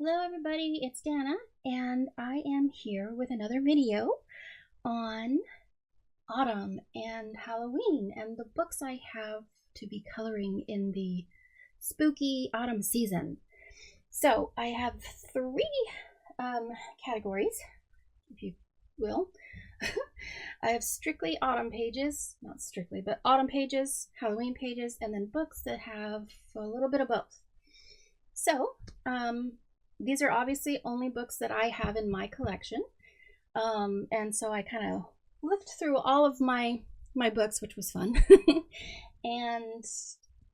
Hello everybody, it's Dana, and I am here with another video on autumn and Halloween and the books I have to be coloring in the spooky autumn season. So I have three categories, if you will. I have strictly autumn pages, not strictly, but autumn pages, Halloween pages, and then books that have a little bit of both. So, these are obviously only books that I have in my collection. And so I kind of looked through all of my books, which was fun, and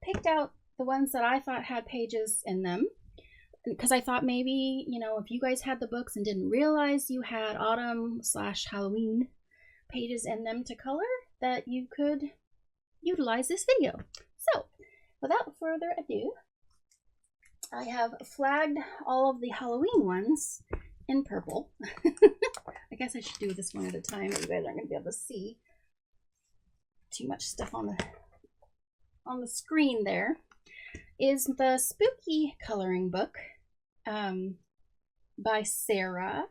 picked out the ones that I thought had pages in them. Because I thought maybe, if you guys had the books and didn't realize you had autumn/Halloween pages in them to color, that you could utilize this video. So, without further ado, I have flagged all of the Halloween ones in purple. I guess I should do this one at a time, but you guys aren't going to be able to see too much stuff on the screen. There is the spooky coloring book by Sarah,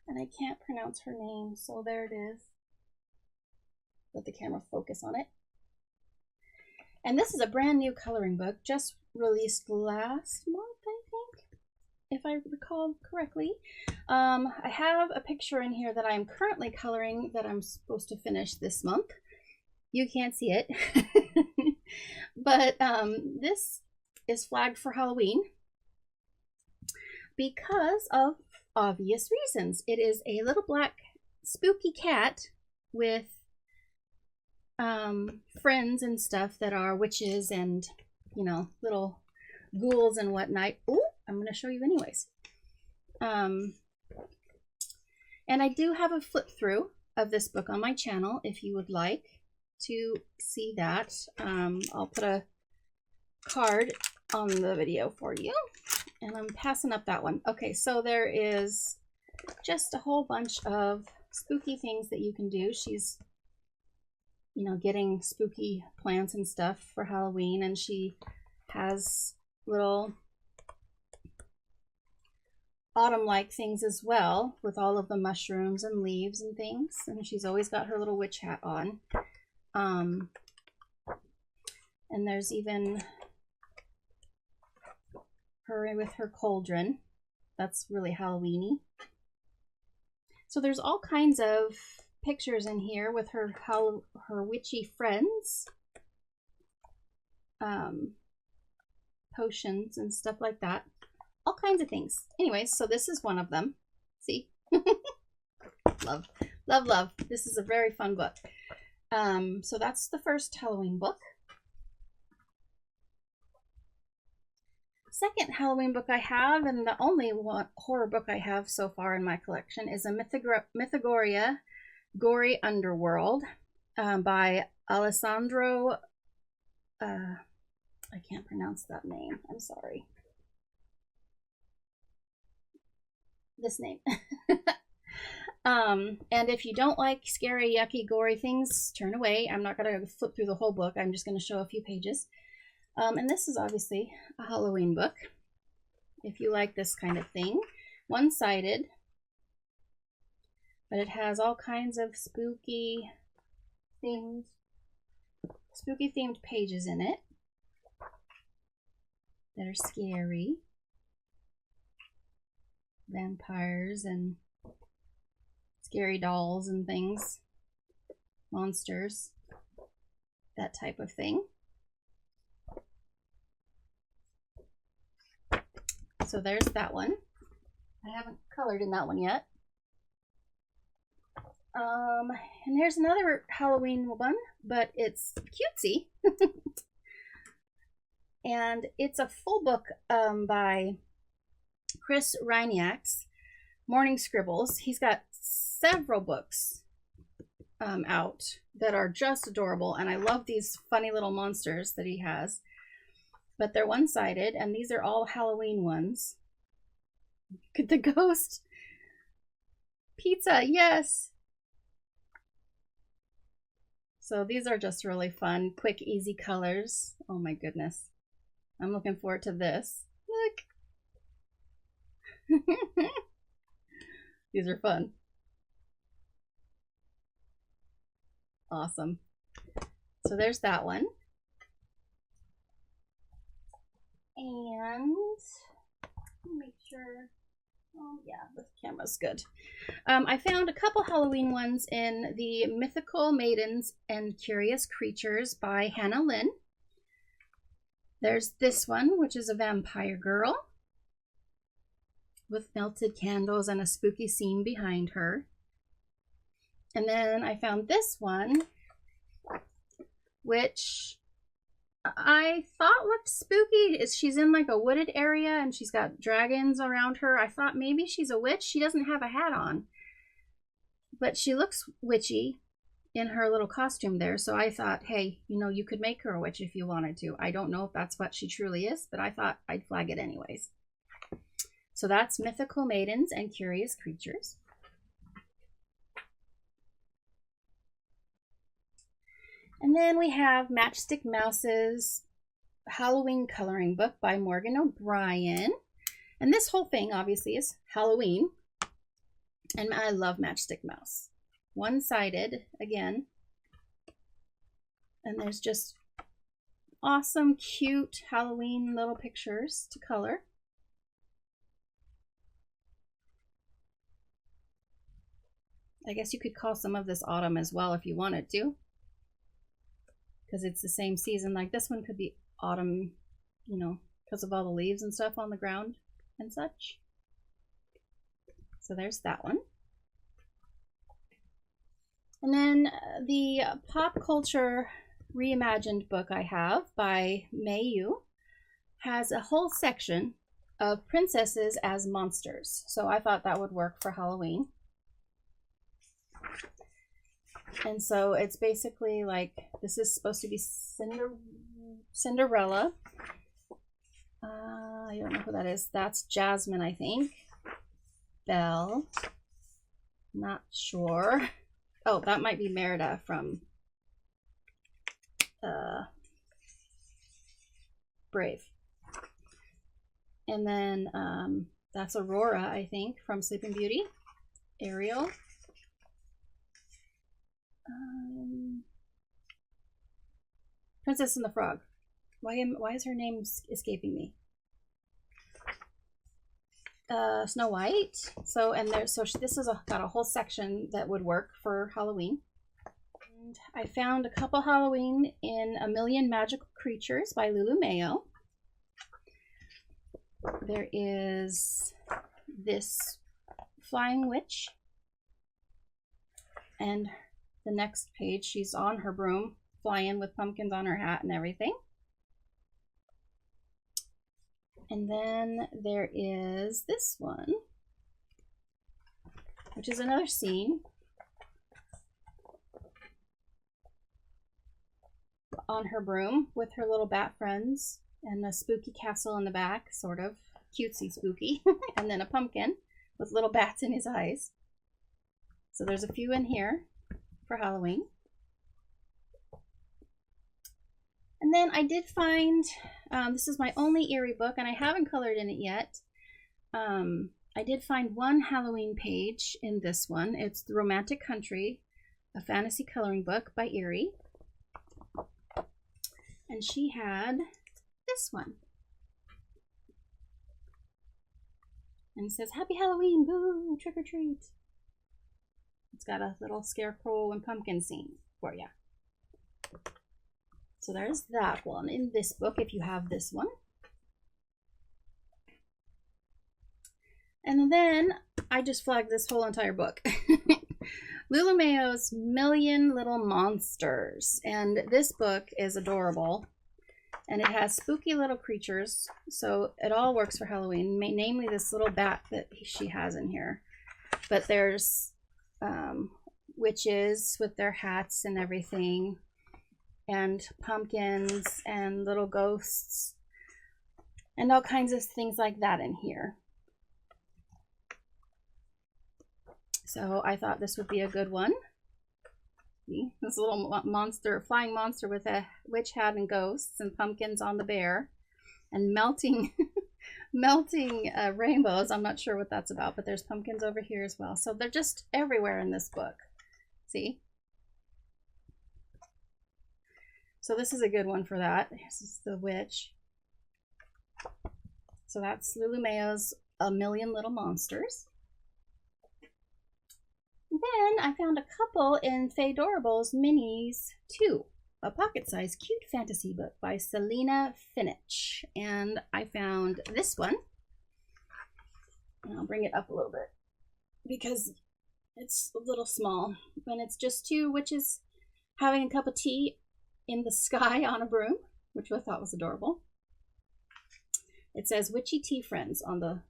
and I can't pronounce her name, so there it is. Let the camera focus on it. And this is a brand new coloring book, just released last month, I think, if I recall correctly. I have a picture in here that I'm currently coloring that I'm supposed to finish this month. You can't see it. But this is flagged for Halloween because of obvious reasons. It is a little black spooky cat with friends and stuff that are witches and, little ghouls and whatnot. Oh, I'm going to show you anyways. And I do have a flip through of this book on my channel if you would like to see that. I'll put a card on the video for you, and I'm passing up that one. Okay, so there is just a whole bunch of spooky things that you can do. She's getting spooky plants and stuff for Halloween, and she has little autumn-like things as well with all of the mushrooms and leaves and things, and she's always got her little witch hat on. And there's even her with her cauldron. That's really Halloween-y. So there's all kinds of pictures in here with her witchy friends, potions and stuff like that, all kinds of things. Anyways, so this is one of them. See? love, love, love. This is a very fun book. So that's the first Halloween book. Second Halloween book I have, and the only one horror book I have so far in my collection, is a Mythagoria Gory Underworld by Alessandro. I can't pronounce that name. I'm sorry. This name. And if you don't like scary, yucky, gory things, turn away. I'm not going to flip through the whole book. I'm just going to show a few pages. And this is obviously a Halloween book, if you like this kind of thing. One-sided, but it has all kinds of spooky things, spooky themed pages in it that are scary. Vampires and scary dolls and things, monsters, that type of thing. So there's that one. I haven't colored in that one yet. And here's another Halloween one, but it's cutesy. And it's a full book by Chris Reiniaks, Morning Scribbles. He's got several books out that are just adorable, and I love these funny little monsters that he has. But they're one-sided, and these are all Halloween ones. The ghost pizza, yes. So these are just really fun, quick, easy colors. Oh my goodness. I'm looking forward to this. Look. These are fun. Awesome. So there's that one. And make sure, oh yeah, the camera's good. I found a couple Halloween ones in the Mythical Maidens and Curious Creatures by Hannah Lynn. There's this one, which is a vampire girl with melted candles and a spooky scene behind her. And then I found this one, which I thought looked spooky. She's in like a wooded area and she's got dragons around her. I thought maybe she's a witch. She doesn't have a hat on, but she looks witchy in her little costume there. So I thought, hey, you know, you could make her a witch if you wanted to. I don't know if that's what she truly is, but I thought I'd flag it anyways. So that's Mythical Maidens and Curious Creatures. And then we have Matchstick Mouse's Halloween coloring book by Morgan O'Brien. And this whole thing obviously is Halloween. And I love Matchstick Mouse. One-sided again. And there's just awesome, cute Halloween little pictures to color. I guess you could call some of this autumn as well if you wanted to, because it's the same season. Like this one could be autumn, you know, because of all the leaves and stuff on the ground and such. So there's that one. And then the Pop Culture Reimagined book I have by Mei Yu has a whole section of princesses as monsters. So I thought that would work for Halloween. And so it's basically like, this is supposed to be Cinderella. I don't know who that is. That's Jasmine, I think. Belle. Not sure. Oh, that might be Merida from Brave. And then that's Aurora, I think, from Sleeping Beauty. Ariel. Princess and the Frog. Why is her name escaping me? Snow White. So this is got a whole section that would work for Halloween. And I found a couple Halloween in A Million Magical Creatures by Lulu Mayo. There is this Flying Witch. And the next page, she's on her broom, flying with pumpkins on her hat and everything. And then there is this one, which is another scene on her broom with her little bat friends and a spooky castle in the back, sort of cutesy spooky, and then a pumpkin with little bats in his eyes. So there's a few in here for Halloween. And then I did find, this is my only Eerie book, and I haven't colored in it yet. I did find one Halloween page in this one. It's The Romantic Country, a fantasy coloring book by Eerie. And she had this one. And it says, Happy Halloween, boo, trick or treat. It's got a little scarecrow and pumpkin scene for you. So there's that one in this book, if you have this one. And then I just flagged this whole entire book. Lulu Mayo's Million Little Monsters. And this book is adorable. And it has spooky little creatures. So it all works for Halloween, namely this little bat that she has in here. But there's witches with their hats and everything. And pumpkins and little ghosts. And all kinds of things like that in here. So I thought this would be a good one. See, this little monster, flying monster with a witch hat and ghosts and pumpkins on the bear. And melting melting rainbows. I'm not sure what that's about, but there's pumpkins over here as well. So they're just everywhere in this book. See? So this is a good one for that. This is the witch. So that's Lulu Mayo's A Million Little Monsters. Then I found a couple in Faedorables Minis 2, a pocket-sized cute fantasy book by Selena Finich. And I found this one. And I'll bring it up a little bit because it's a little small. And it's just two witches having a cup of tea in the sky on a broom, which I thought was adorable. It says Witchy Tea Friends on the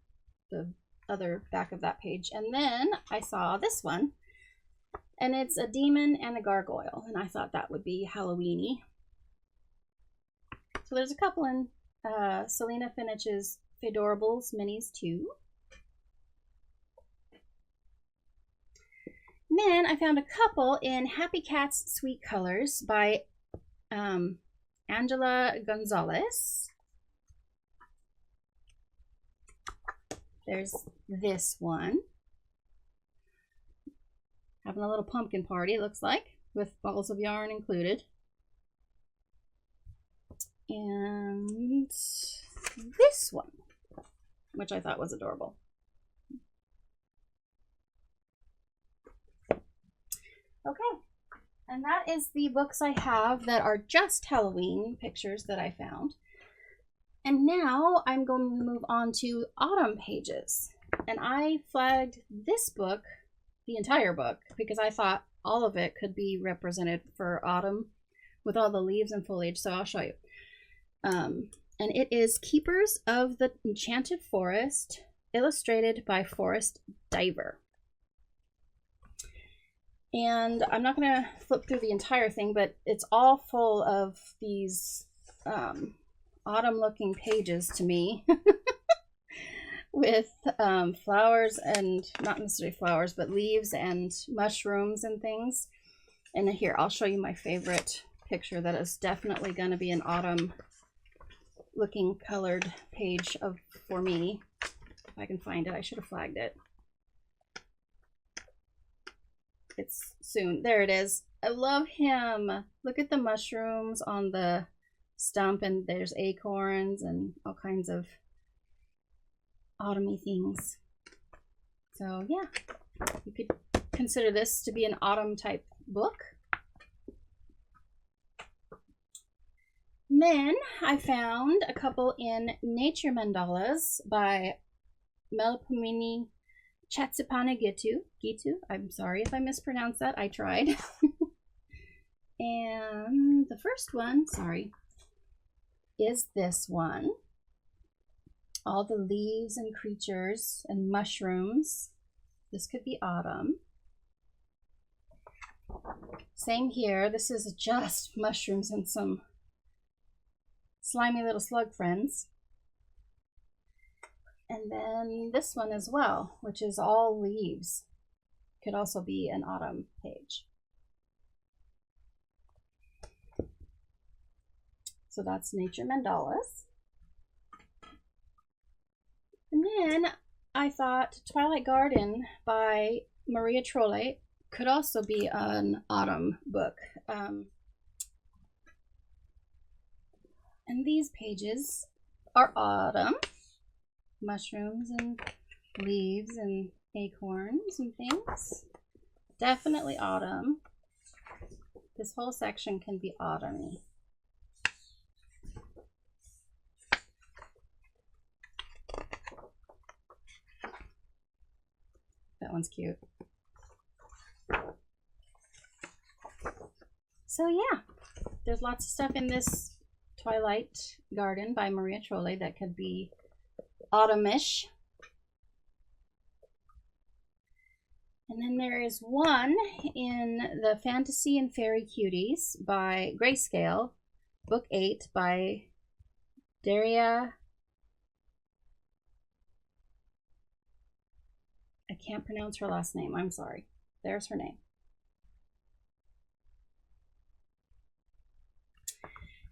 other back of that page. And then I saw this one, and it's a demon and a gargoyle, and I thought that would be Halloweeny. So there's a couple in Selena Finich's Faedorables Minis 2. And then I found a couple in Happy Cats Sweet Colors by Angela Gonzalez. There's this one. Having a little pumpkin party, it looks like, with balls of yarn included. And this one, which I thought was adorable. Okay, and that is the books I have that are just Halloween pictures that I found. And now I'm going to move on to autumn pages. And I flagged this book, the entire book, because I thought all of it could be represented for autumn with all the leaves and foliage. So I'll show you. And it is Keepers of the Enchanted Forest, illustrated by Forest Diver. And I'm not going to flip through the entire thing, but it's all full of these autumn looking pages to me with flowers, and not necessarily flowers, but leaves and mushrooms and things. And here, I'll show you my favorite picture that is definitely going to be an autumn looking colored page for me. If I can find it, I should have flagged it. It's soon. There it is. I love him. Look at the mushrooms on the stump, and there's acorns and all kinds of autumny things. So yeah, you could consider this to be an autumn type book. And then I found a couple in Nature Mandalas by Melpomene Chatsipana Gitu. I'm sorry if I mispronounced that. I tried. And the first one, is this one. All the leaves and creatures and mushrooms. This could be autumn. Same here. This is just mushrooms and some slimy little slug friends. And then this one as well, which is all leaves. Could also be an autumn page. So that's Nature Mandalas. And then I thought Twilight Garden by Maria Trolle could also be an autumn book. And these pages are autumn. Mushrooms and leaves and acorns and things. Definitely autumn. This whole section can be autumny. That one's cute. So yeah, there's lots of stuff in this Twilight Garden by Maria Trolle that could be autumnish. And then there is one in the Fantasy and Fairy Cuties by Grayscale, Book 8 by Daria. I can't pronounce her last name. I'm sorry. There's her name.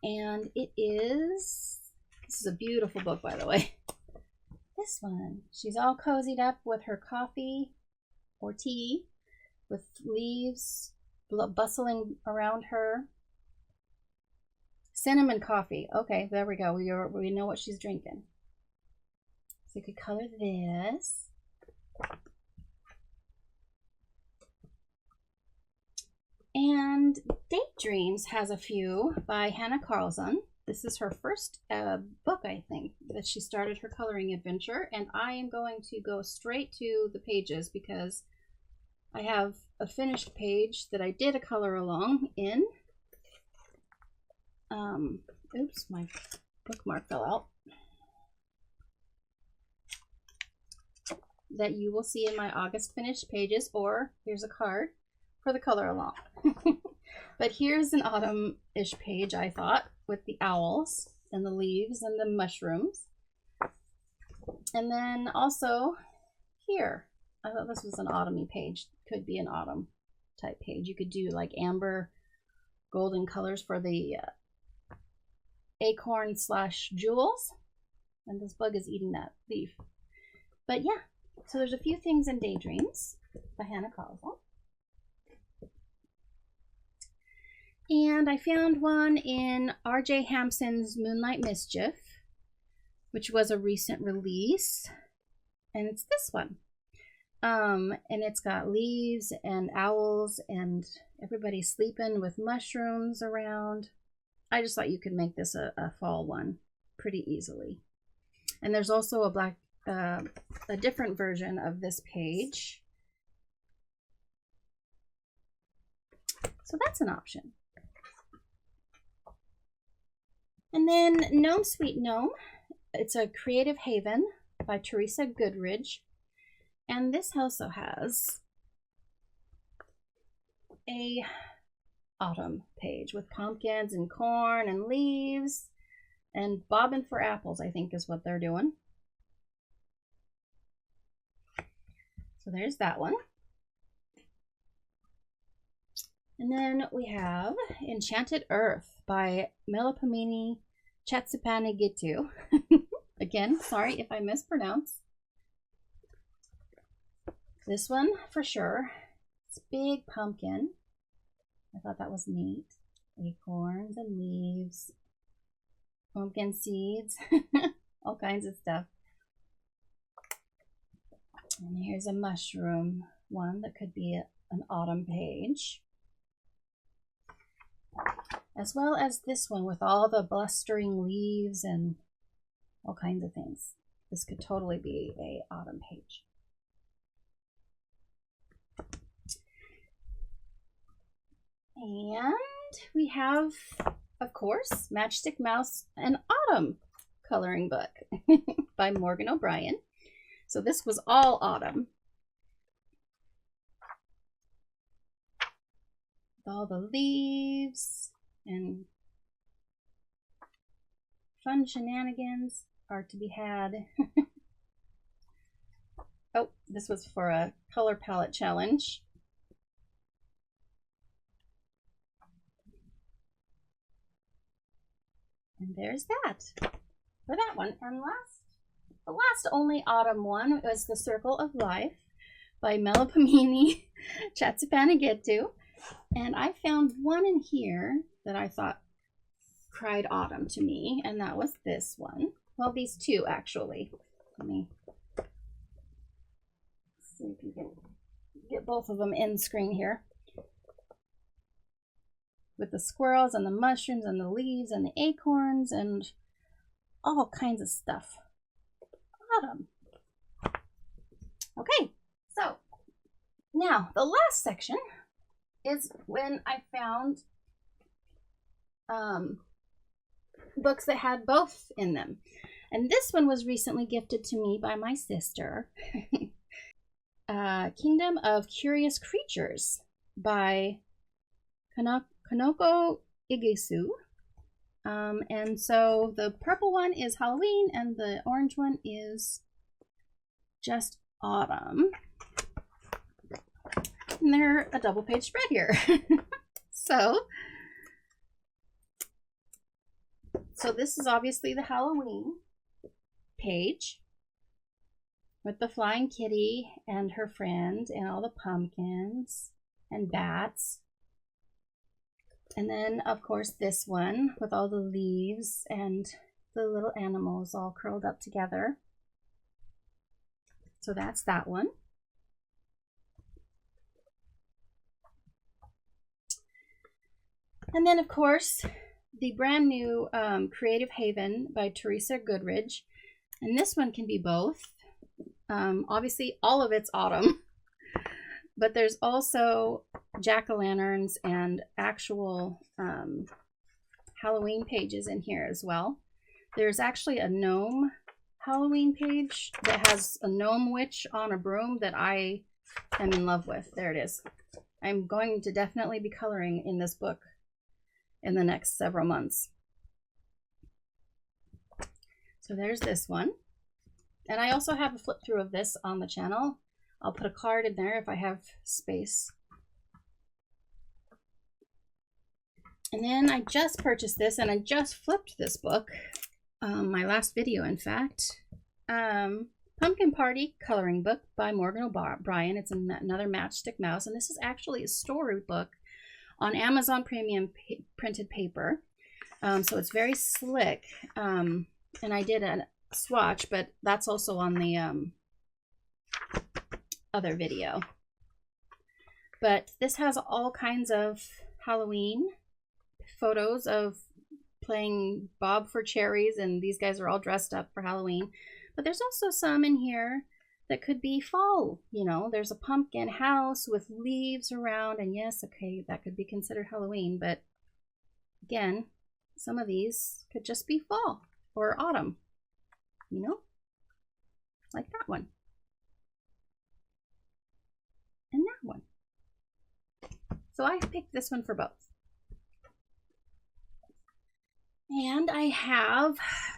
And it is, this is a beautiful book, by the way. this one. She's all cozied up with her coffee or tea with leaves bustling around her. Cinnamon coffee. Okay, there we go. We know what she's drinking. So you could color this. And Daydreams has a few by Hannah Carlson. This is her first book, I think, that she started her coloring adventure. And I am going to go straight to the pages because I have a finished page that I did a color along in. Oops, my bookmark fell out. That you will see in my August finished pages, or here's a card for the color along. But here's an autumn-ish page, I thought, with the owls and the leaves and the mushrooms. And then also here, I thought this was an autumn-y page. Could be an autumn type page. You could do like amber golden colors for the acorn / jewels. And this bug is eating that leaf. But yeah, so there's a few things in Daydreams by Hannah Carlson. And I found one in R.J. Hampson's Moonlight Mischief, which was a recent release. And it's this one. And it's got leaves and owls and everybody sleeping with mushrooms around. I just thought you could make this a fall one pretty easily. And there's also a different version of this page. So that's an option. And then Gnome Sweet Gnome. It's a Creative Haven by Teresa Goodridge. And this also has a autumn page with pumpkins and corn and leaves and bobbing for apples, I think is what they're doing. So there's that one. And then we have Enchanted Earth by Melipomene Chatzipanegitu. Again, sorry if I mispronounce. This one for sure. It's big pumpkin. I thought that was neat. Acorns and leaves, pumpkin seeds, all kinds of stuff. And here's a mushroom one that could be an autumn page. As well as this one with all the blustering leaves and all kinds of things. This could totally be an autumn page. And we have, of course, Matchstick Mouse, an autumn coloring book by Morgan O'Brien. So this was all autumn. With all the leaves and fun shenanigans are to be had. Oh, this was for a color palette challenge. And there's that for that one. And the last only autumn one was The Circle of Life by Melipomene Chatzipanegitu. And I found one in here that I thought cried autumn to me, and that was this one. Well, these two actually. Let me see if you can get both of them in screen here. With the squirrels and the mushrooms and the leaves and the acorns and all kinds of stuff. Autumn. Okay, so now the last section is when I found books that had both in them. And this one was recently gifted to me by my sister. Kingdom of Curious Creatures by Kanoko Igisu. And so the purple one is Halloween and the orange one is just autumn. And they're a double page spread here. So this is obviously the Halloween page. with the flying kitty and her friend and all the pumpkins and bats. And then, of course, this one with all the leaves and the little animals all curled up together. So that's that one. And then, of course, the brand new Creative Haven by Teresa Goodridge. And this one can be both. Obviously, all of it's autumn. But there's also jack-o'-lanterns and actual Halloween pages in here as well. There's actually a gnome Halloween page that has a gnome witch on a broom that I am in love with. There it is. I'm going to definitely be coloring in this book in the next several months. So there's this one. And I also have a flip through of this on the channel. I'll put a card in there if I have space. And then I just purchased this, and I just flipped this book. My last video, in fact. Pumpkin Party Coloring Book by Morgan O'Brien. It's another Matchstick Mouse, and this is actually a storybook on Amazon Premium printed paper. So it's very slick. And I did a swatch, but that's also on the other video. But this has all kinds of Halloween photos of playing Bob for cherries, and these guys are all dressed up for Halloween. But there's also some in here that could be fall. You know, there's a pumpkin house with leaves around, and yes, okay, that could be considered Halloween, but again, some of these could just be fall or autumn, you know, like that one and that one. So I picked this one for both. And I have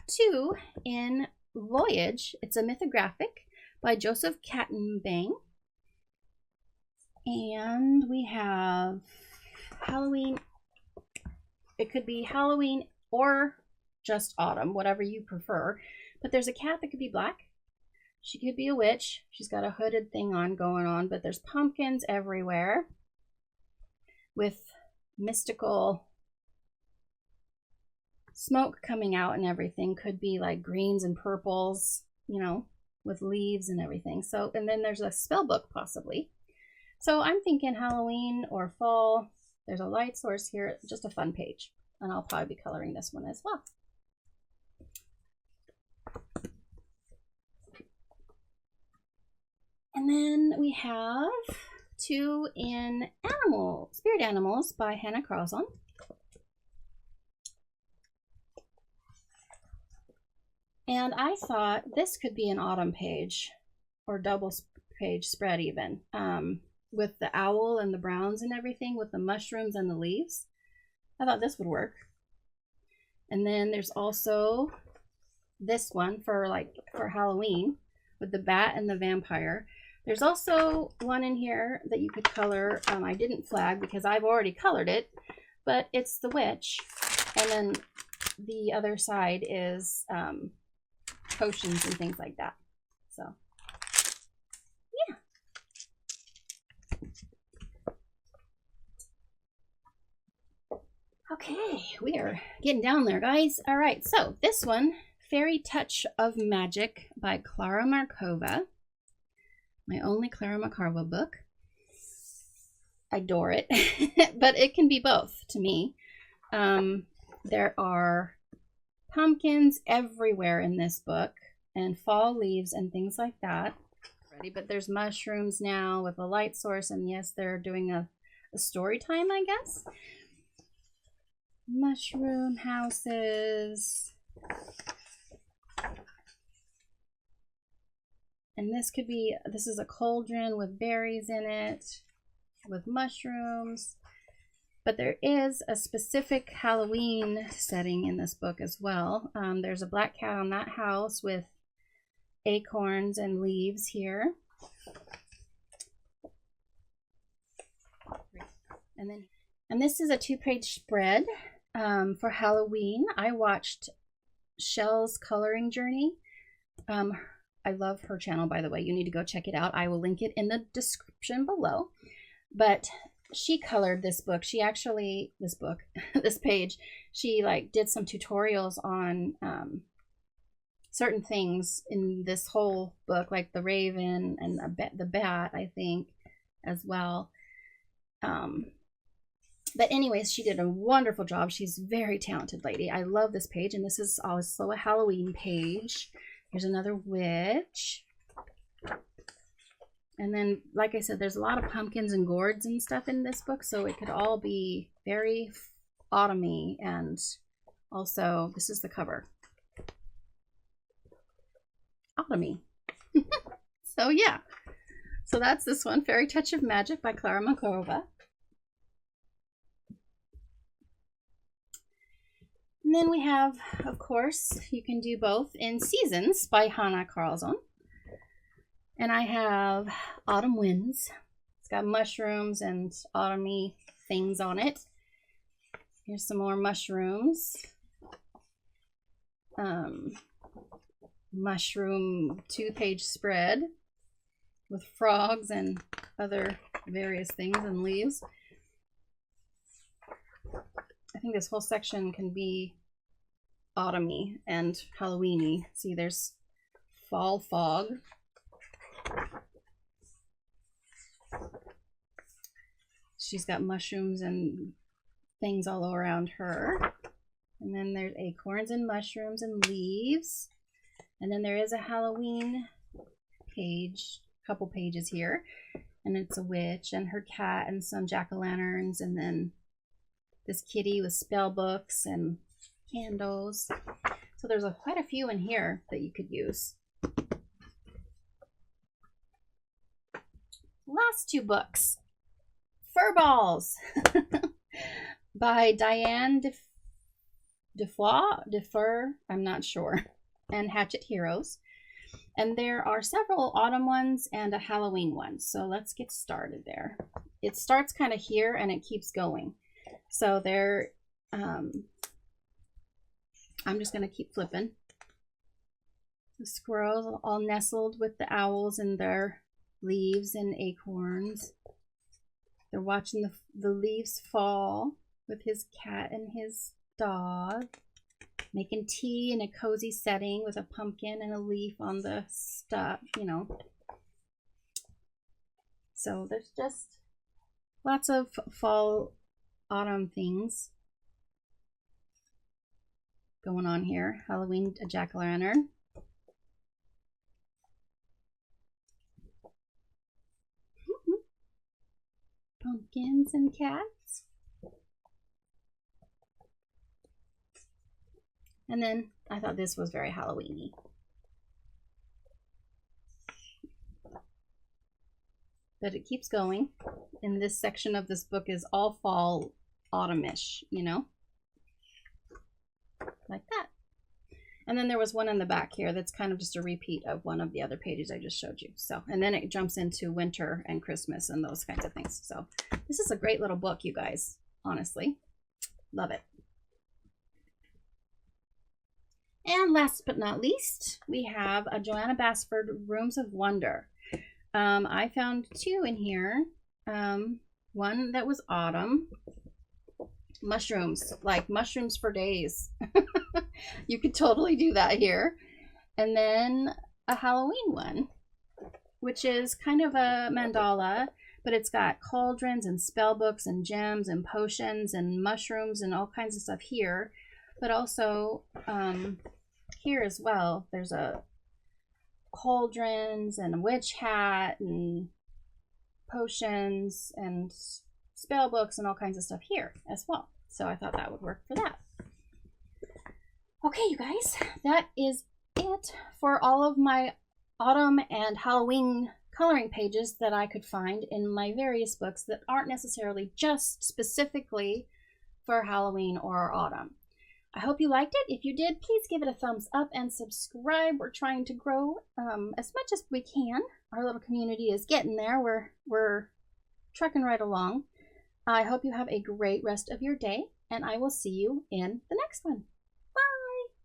two in Voyage. It's a mythographic by Joseph Kattenbang. And we have Halloween. It could be Halloween or just autumn, whatever you prefer. But there's a cat that could be black. She could be a witch. She's got a hooded thing going on, but there's pumpkins everywhere with mystical smoke coming out and everything. Could be like greens and purples, you know, with leaves and everything. So, and then there's a spell book possibly. So I'm thinking Halloween or fall. There's a light source here, just a fun page. And I'll probably be coloring this one as well. And then we have two in Spirit Animals by Hannah Carlson. And I thought this could be an autumn page or double page spread even, with the owl and the browns and everything, with the mushrooms and the leaves. I thought this would work. And then there's also this one for Halloween with the bat and the vampire. There's also one in here that you could color. I didn't flag because I've already colored it, but it's the witch. And then the other side is potions and things like that. So, yeah. Okay, we are getting down there, guys. All right, so this one, Fairy Touch of Magic by Klara Markova. My only Klara Markova book. I adore it, but it can be both to me. There are pumpkins everywhere in this book and fall leaves and things like that. But there's mushrooms now with a light source, and yes, they're doing a story time, I guess. Mushroom houses. And this is a cauldron with berries in it, with mushrooms. But there is a specific Halloween setting in this book as well. There's a black cat on that house with acorns and leaves here. And this is a 2-page spread for Halloween. I watched Shell's coloring journey. I love her channel, by the way. You need to go check it out. I will link it in the description below. But she colored this book. She actually, this page, she like did some tutorials on certain things in this whole book, like the raven and the bat, I think, as well. But anyways, she did a wonderful job. She's a very talented lady. I love this page, and this is also a Halloween page. Here's another witch. And then, like I said, there's a lot of pumpkins and gourds and stuff in this book, so it could all be very autumny. And also, this is the cover. Autumny. So yeah. So that's this one, Fairy Touch of Magic by Klara Makarova. And then we have, of course, you can do both in Seasons by Hanna Karlsson. And I have Autumn Winds. It's got mushrooms and autumny things on it. Here's some more mushrooms. Mushroom 2-page spread with frogs and other various things and leaves. I think this whole section can be autumny and Halloweeny. See, there's fall fog. She's got mushrooms and things all around her. And then there's acorns and mushrooms and leaves. And then there is a Halloween page, a couple pages here. And it's a witch and her cat and some jack-o'-lanterns, and then this kitty with spell books and candles. So there's quite a few in here that you could use. Last two books. Fur Balls by Diane Defur, I'm not sure, and Hatchet Heroes. And there are several autumn ones and a Halloween one. So let's get started there. It starts kind of here and it keeps going. So there, I'm just going to keep flipping. The squirrels all nestled with the owls in their leaves and acorns. They're watching the leaves fall with his cat and his dog, making tea in a cozy setting with a pumpkin and a leaf on the stuff, you know. So there's just lots of fall, autumn things going on here. Halloween, a jack-o'-lantern. Pumpkins and cats. And then I thought this was very Halloweeny. But it keeps going. And this section of this book is all fall, autumnish, you know? Like that. And then there was one in the back here that's kind of just a repeat of one of the other pages I just showed you. So, and then it jumps into winter and Christmas and those kinds of things. So this is a great little book, you guys. Honestly, love it. And last but not least, we have a Johanna Basford Rooms of Wonder. I found two in here. One that was autumn. Mushrooms, like mushrooms for days. You could totally do that here. And then a Halloween one, which is kind of a mandala, but it's got cauldrons and spell books and gems and potions and mushrooms and all kinds of stuff here. But also here as well, there's a cauldrons and a witch hat and potions and spell books and all kinds of stuff here as well. So I thought that would work for that. Okay, you guys, that is it for all of my autumn and Halloween coloring pages that I could find in my various books that aren't necessarily just specifically for Halloween or autumn. I hope you liked it. If you did, please give it a thumbs up and subscribe. We're trying to grow as much as we can. Our little community is getting there. We're trucking right along. I hope you have a great rest of your day, and I will see you in the next one.